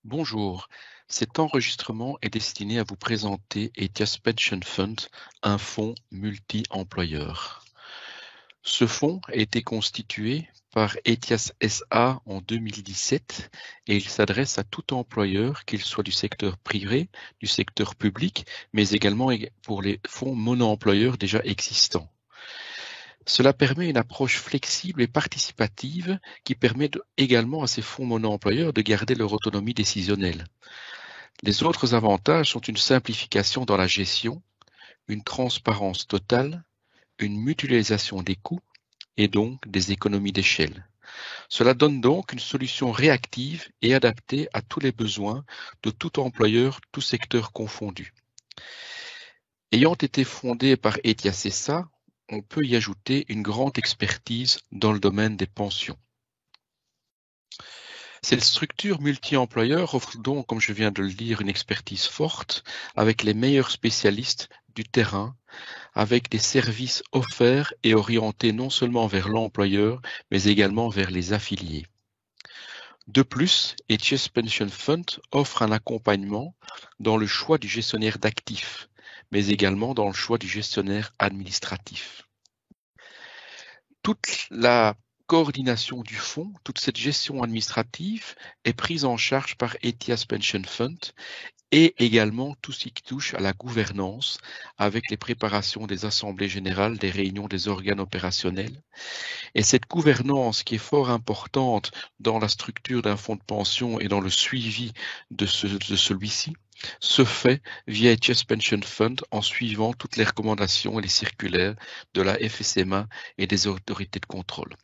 Bonjour, cet enregistrement est destiné à vous présenter Etias Pension Fund, un fonds multi-employeur. Ce fonds a été constitué par Etias SA en 2017 et il s'adresse à tout employeur, qu'il soit du secteur privé, du secteur public, mais également pour les fonds mono-employeurs déjà existants. Cela permet une approche flexible et participative qui permet également à ces fonds mono-employeurs de garder leur autonomie décisionnelle. Les autres avantages sont une simplification dans la gestion, une transparence totale, une mutualisation des coûts et donc des économies d'échelle. Cela donne donc une solution réactive et adaptée à tous les besoins de tout employeur, tout secteur confondu. Ayant été fondé par Etias SA, on peut y ajouter une grande expertise dans le domaine des pensions. Cette structure multi-employeur offre donc, comme je viens de le dire, une expertise forte avec les meilleurs spécialistes du terrain, avec des services offerts et orientés non seulement vers l'employeur, mais également vers les affiliés. De plus, Etias Pension Fund offre un accompagnement dans le choix du gestionnaire d'actifs, mais également dans le choix du gestionnaire administratif. Toute la coordination du fonds, toute cette gestion administrative est prise en charge par Etias Pension Fund et également tout ce qui touche à la gouvernance avec les préparations des assemblées générales, des réunions des organes opérationnels. Et cette gouvernance qui est fort importante dans la structure d'un fonds de pension et dans le suivi de celui-ci se fait via Etias Pension Fund en suivant toutes les recommandations et les circulaires de la FSMA et des autorités de contrôle.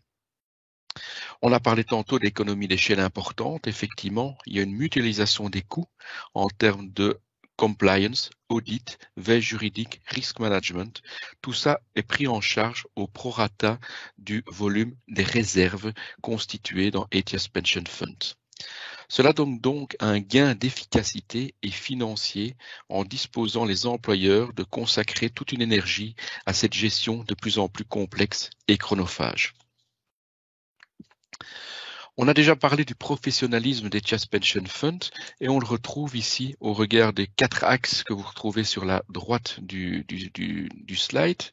On a parlé tantôt d'économie d'échelle importante. Effectivement, il y a une mutualisation des coûts en termes de compliance, audit, veille juridique, risk management. Tout ça est pris en charge au prorata du volume des réserves constituées dans Etias Pension Fund. Cela donne donc un gain d'efficacité et financier en disposant les employeurs de consacrer toute une énergie à cette gestion de plus en plus complexe et chronophage. On a déjà parlé du professionnalisme d'Etias Pension Fund et on le retrouve ici au regard des 4 axes que vous retrouvez sur la droite du slide.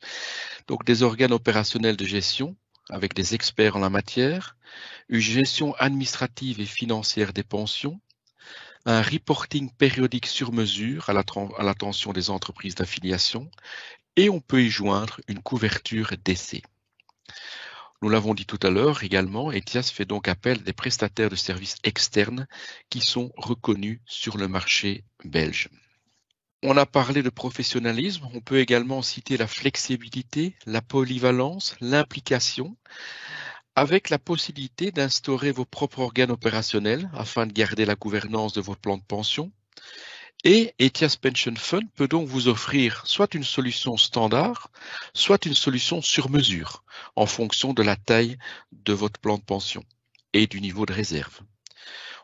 Donc des organes opérationnels de gestion avec des experts en la matière, une gestion administrative et financière des pensions, un reporting périodique sur mesure à l'attention des entreprises d'affiliation et on peut y joindre une couverture d'essai. Nous l'avons dit tout à l'heure également, Etias fait donc appel à des prestataires de services externes qui sont reconnus sur le marché belge. On a parlé de professionnalisme, on peut également citer la flexibilité, la polyvalence, l'implication, avec la possibilité d'instaurer vos propres organes opérationnels afin de garder la gouvernance de votre plan de pension. Et Etias Pension Fund peut donc vous offrir soit une solution standard, soit une solution sur mesure, en fonction de la taille de votre plan de pension et du niveau de réserve.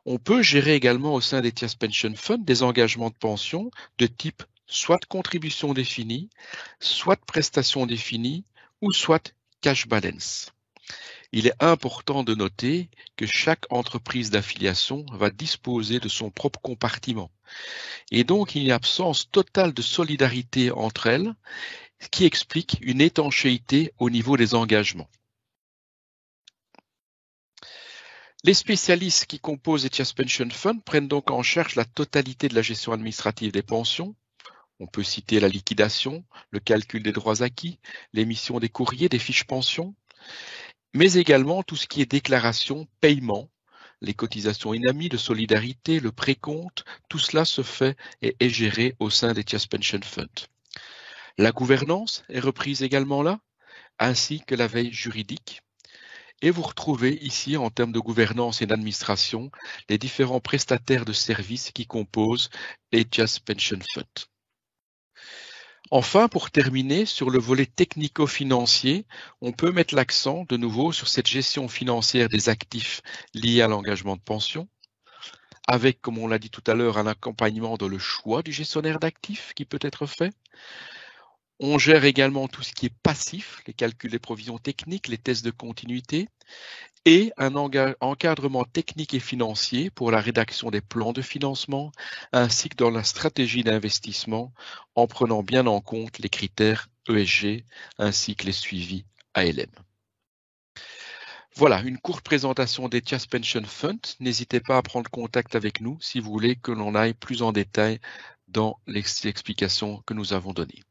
On peut gérer également au sein d'Etias Pension Fund des engagements de pension de type soit contribution définie, soit prestation définie, ou soit cash balance. Il est important de noter que chaque entreprise d'affiliation va disposer de son propre compartiment. Et donc, il y a une absence totale de solidarité entre elles, ce qui explique une étanchéité au niveau des engagements. Les spécialistes qui composent Etias Pension Fund prennent donc en charge la totalité de la gestion administrative des pensions. On peut citer la liquidation, le calcul des droits acquis, l'émission des courriers, des fiches pensions, mais également tout ce qui est déclaration, paiement, les cotisations INAMI, de solidarité, le précompte, tout cela se fait et est géré au sein d'Etias Pension Fund. La gouvernance est reprise également là, ainsi que la veille juridique. Et vous retrouvez ici, en termes de gouvernance et d'administration, les différents prestataires de services qui composent Etias Pension Fund. Enfin, pour terminer, sur le volet technico-financier, on peut mettre l'accent de nouveau sur cette gestion financière des actifs liés à l'engagement de pension, avec, comme on l'a dit tout à l'heure, un accompagnement dans le choix du gestionnaire d'actifs qui peut être fait. On gère également tout ce qui est passif, les calculs des provisions techniques, les tests de continuité, et un encadrement technique et financier pour la rédaction des plans de financement, ainsi que dans la stratégie d'investissement, en prenant bien en compte les critères ESG ainsi que les suivis ALM. Voilà, une courte présentation d'Etias Pension Fund. N'hésitez pas à prendre contact avec nous si vous voulez que l'on aille plus en détail dans les explications que nous avons données.